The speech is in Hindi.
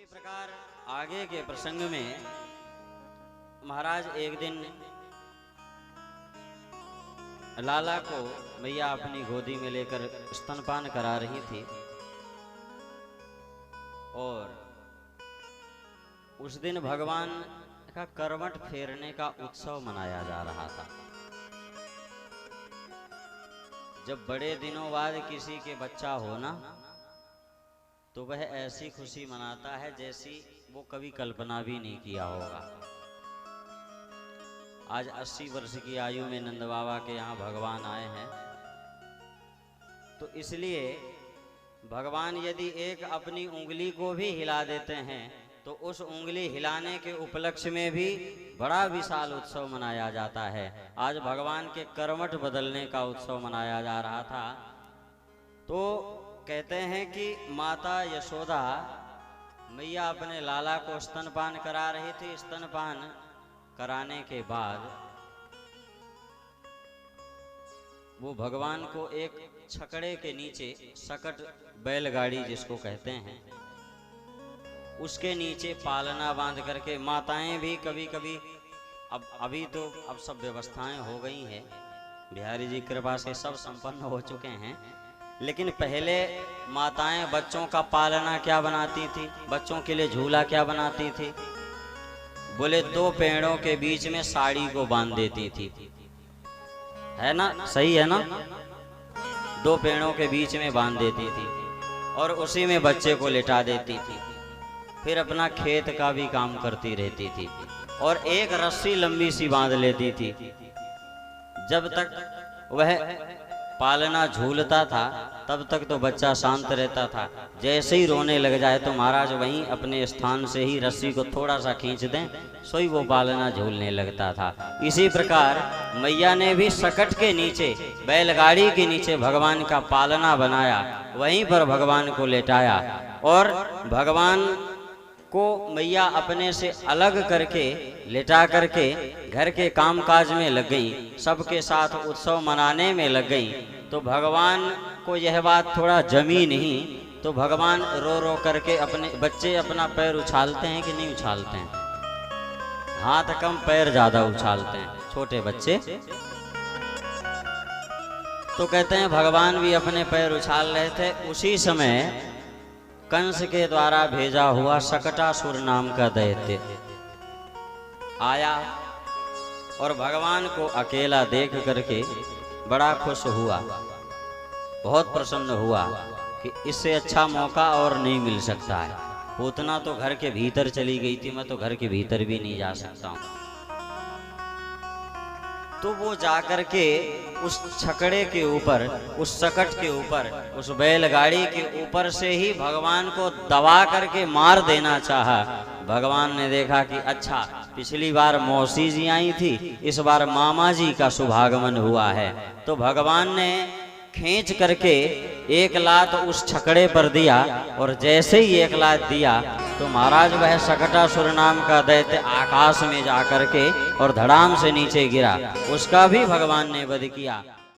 प्रकार आगे के प्रसंग में महाराज एक दिन लाला को मैया अपनी गोदी में लेकर स्तनपान करा रही थी और उस दिन भगवान का करवट फेरने का उत्सव मनाया जा रहा था। जब बड़े दिनों बाद किसी के बच्चा हो ना तो वह ऐसी खुशी मनाता है जैसी वो कभी कल्पना भी नहीं किया होगा। आज 80 वर्ष की आयु में नंद बाबा के यहाँ भगवान आए हैं, तो इसलिए भगवान यदि एक अपनी उंगली को भी हिला देते हैं तो उस उंगली हिलाने के उपलक्ष्य में भी बड़ा विशाल उत्सव मनाया जाता है। आज भगवान के करवट बदलने का उत्सव मनाया जा रहा था। तो कहते हैं कि माता यशोदा मैया अपने लाला को स्तनपान करा रही थी। स्तनपान कराने के बाद वो भगवान को एक छकड़े के नीचे, सकट बैलगाड़ी जिसको कहते हैं, उसके नीचे पालना बांध करके, माताएं भी कभी कभी, अभी तो अब सब व्यवस्थाएं हो गई हैं, बिहारी जी कृपा से सब संपन्न हो चुके हैं, लेकिन पहले माताएं बच्चों का पालना क्या बनाती थी, बच्चों के लिए झूला क्या बनाती थी, बोले 2 पेड़ों के बीच में साड़ी को बांध देती थी, है ना, सही है ना, 2 पेड़ों के बीच में बांध देती थी और उसी में बच्चे को लिटा देती थी। फिर अपना खेत का भी काम करती रहती थी और एक रस्सी लंबी सी बांध लेती थी। जब तक वह पालना झूलता था तब तक तो बच्चा शांत रहता था। जैसे ही रोने लग जाए तो महाराज वहीं अपने स्थान से ही रस्सी को थोड़ा सा खींच दें, सोई वो पालना झूलने लगता था। इसी प्रकार मैया ने भी सकट के नीचे, बैलगाड़ी के नीचे भगवान का पालना बनाया, वहीं पर भगवान को लेटाया और भगवान को मैया अपने से अलग करके लेटा करके घर के कामकाज में लग गई, सबके साथ उत्सव मनाने में लग गई। तो भगवान को यह बात थोड़ा जमी नहीं, तो भगवान रो रो करके, अपने बच्चे अपना पैर उछालते हैं कि नहीं उछालते हैं, हाथ कम पैर ज्यादा उछालते हैं छोटे बच्चे। तो कहते हैं भगवान भी अपने पैर उछाल रहे थे। उसी समय कंस के द्वारा भेजा हुआ शकटासुर नाम का दैत्य आया और भगवान को अकेला देख करके बड़ा खुश हुआ, बहुत प्रसन्न हुआ कि इससे अच्छा मौका और नहीं मिल सकता है। पूतना तो घर के भीतर चली गई थी, मैं तो घर के भीतर भी नहीं जा सकता हूं। तो वो जाकर के उस छकड़े के ऊपर, उस सकट के ऊपर, उस बैलगाड़ी के ऊपर से ही भगवान को दबा करके मार देना चाहा। भगवान ने देखा कि अच्छा, पिछली बार मौसी जी आई थी, इस बार मामा जी का शुभागमन हुआ है। तो भगवान ने खींच करके एक लात उस छकड़े पर दिया और जैसे ही एक लात दिया तो महाराज वह शकटासुर नाम का दैत्य आकाश में जा करके और धड़ाम से नीचे गिरा, उसका भी भगवान ने वध किया।